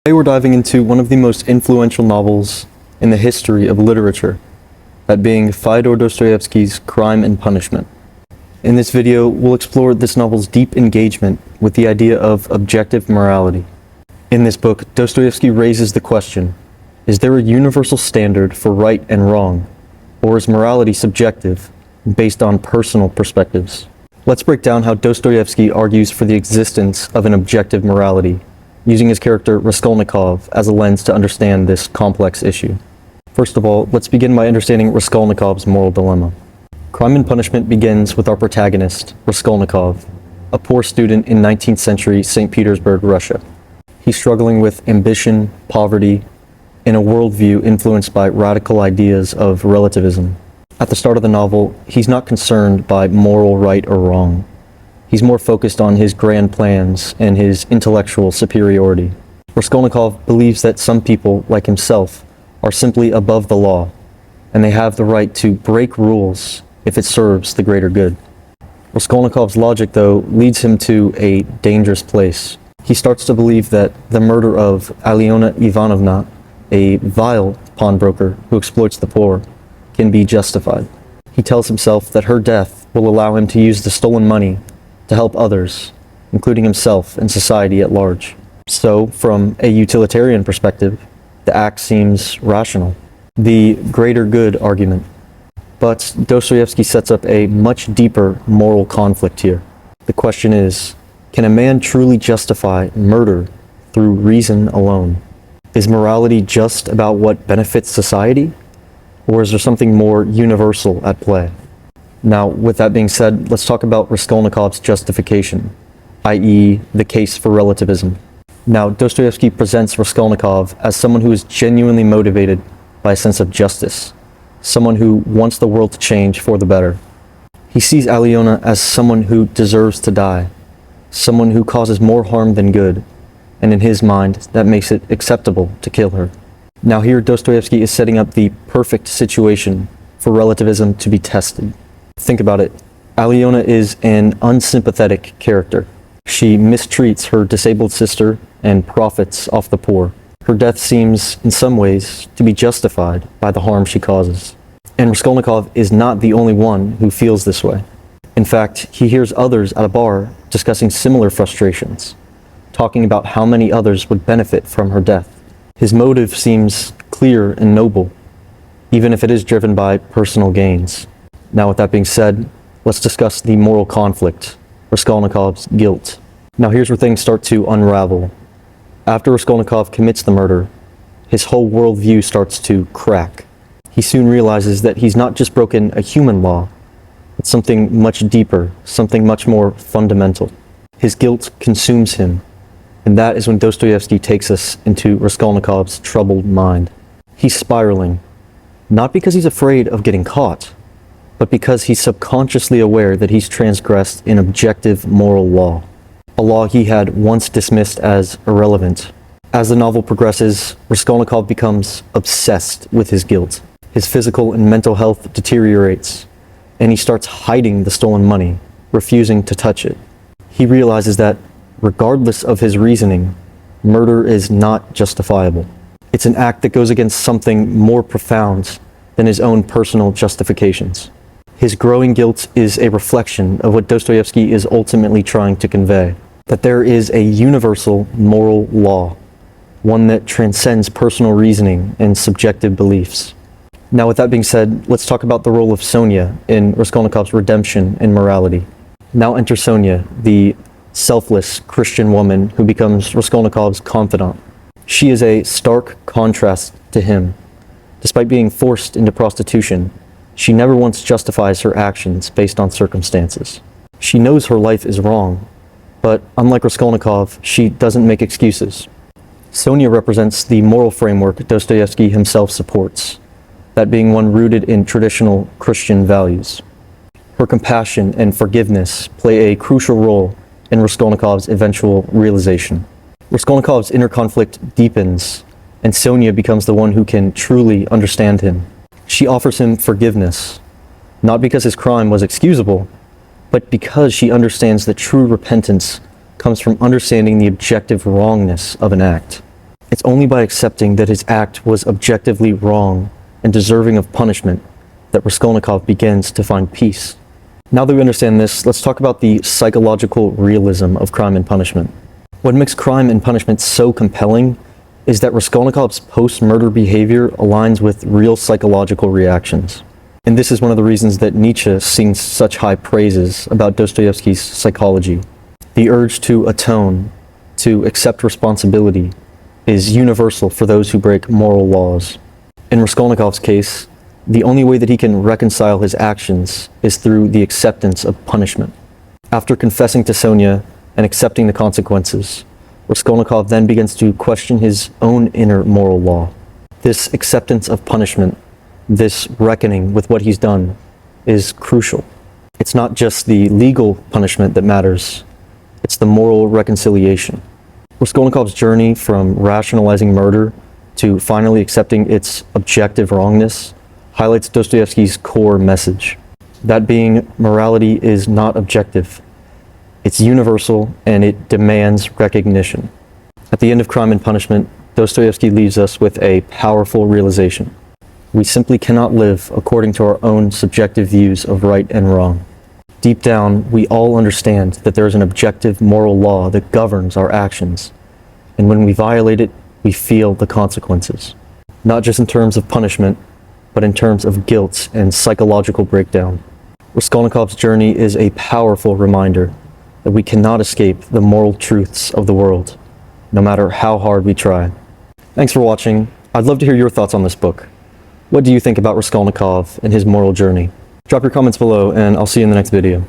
Today we're diving into one of the most influential novels in the history of literature, that being Fyodor Dostoevsky's Crime and Punishment. In this video, we'll explore this novel's deep engagement with the idea of objective morality. In this book, Dostoevsky raises the question, is there a universal standard for right and wrong, or is morality subjective, based on personal perspectives? Let's break down how Dostoevsky argues for the existence of an objective morality, using his character Raskolnikov as a lens to understand this complex issue. First of all, let's begin by understanding Raskolnikov's moral dilemma. Crime and Punishment begins with our protagonist, Raskolnikov, a poor student in 19th century St. Petersburg, Russia. He's struggling with ambition, poverty, and a worldview influenced by radical ideas of relativism. At the start of the novel, he's not concerned by moral right or wrong. He's more focused on his grand plans and his intellectual superiority. Raskolnikov believes that some people, like himself, are simply above the law, and they have the right to break rules if it serves the greater good. Raskolnikov's logic, though, leads him to a dangerous place. He starts to believe that the murder of Alyona Ivanovna, a vile pawnbroker who exploits the poor, can be justified. He tells himself that her death will allow him to use the stolen money to help others, including himself and society at large. So, from a utilitarian perspective, the act seems rational. The greater good argument. But Dostoevsky sets up a much deeper moral conflict here. The question is, can a man truly justify murder through reason alone? Is morality just about what benefits society? Or is there something more universal at play? Now, with that being said, let's talk about Raskolnikov's justification, i.e. the case for relativism. Now, Dostoevsky presents Raskolnikov as someone who is genuinely motivated by a sense of justice, someone who wants the world to change for the better. He sees Alyona as someone who deserves to die, someone who causes more harm than good, and in his mind, that makes it acceptable to kill her. Now here, Dostoevsky is setting up the perfect situation for relativism to be tested. Think about it. Alyona is an unsympathetic character. She mistreats her disabled sister and profits off the poor. Her death seems, in some ways, to be justified by the harm she causes. And Raskolnikov is not the only one who feels this way. In fact, he hears others at a bar discussing similar frustrations, talking about how many others would benefit from her death. His motive seems clear and noble, even if it is driven by personal gains. Now, with that being said, let's discuss the moral conflict, Raskolnikov's guilt. Now here's where things start to unravel. After Raskolnikov commits the murder, his whole worldview starts to crack. He soon realizes that he's not just broken a human law, but something much deeper, something much more fundamental. His guilt consumes him, and that is when Dostoevsky takes us into Raskolnikov's troubled mind. He's spiraling, not because he's afraid of getting caught, but because he's subconsciously aware that he's transgressed an objective moral law, a law he had once dismissed as irrelevant. As the novel progresses, Raskolnikov becomes obsessed with his guilt. His physical and mental health deteriorates, and he starts hiding the stolen money, refusing to touch it. He realizes that, regardless of his reasoning, murder is not justifiable. It's an act that goes against something more profound than his own personal justifications. His growing guilt is a reflection of what Dostoevsky is ultimately trying to convey, that there is a universal moral law, one that transcends personal reasoning and subjective beliefs. Now, with that being said, let's talk about the role of Sonia in Raskolnikov's redemption and morality. Now enter Sonia, the selfless Christian woman who becomes Raskolnikov's confidant. She is a stark contrast to him. Despite being forced into prostitution, she never once justifies her actions based on circumstances. She knows her life is wrong, but unlike Raskolnikov, she doesn't make excuses. Sonia represents the moral framework Dostoevsky himself supports, that being one rooted in traditional Christian values. Her compassion and forgiveness play a crucial role in Raskolnikov's eventual realization. Raskolnikov's inner conflict deepens, and Sonia becomes the one who can truly understand him. She offers him forgiveness, not because his crime was excusable, but because she understands that true repentance comes from understanding the objective wrongness of an act. It's only by accepting that his act was objectively wrong and deserving of punishment that Raskolnikov begins to find peace. Now that we understand this, let's talk about the psychological realism of Crime and Punishment. What makes Crime and Punishment so compelling is that Raskolnikov's post-murder behavior aligns with real psychological reactions. And this is one of the reasons that Nietzsche sings such high praises about Dostoevsky's psychology. The urge to atone, to accept responsibility, is universal for those who break moral laws. In Raskolnikov's case, the only way that he can reconcile his actions is through the acceptance of punishment. After confessing to Sonia and accepting the consequences, Raskolnikov then begins to question his own inner moral law. This acceptance of punishment, this reckoning with what he's done, is crucial. It's not just the legal punishment that matters, it's the moral reconciliation. Raskolnikov's journey from rationalizing murder to finally accepting its objective wrongness highlights Dostoevsky's core message. That being, morality is not objective. It's universal and it demands recognition. At the end of Crime and Punishment, Dostoevsky leaves us with a powerful realization. We simply cannot live according to our own subjective views of right and wrong. Deep down, we all understand that there is an objective moral law that governs our actions, and when we violate it, we feel the consequences. Not just in terms of punishment, but in terms of guilt and psychological breakdown. Raskolnikov's journey is a powerful reminder that we cannot escape the moral truths of the world, no matter how hard we try. Thanks for watching. I'd love to hear your thoughts on this book. What do you think about Raskolnikov and his moral journey? Drop your comments below, and I'll see you in the next video.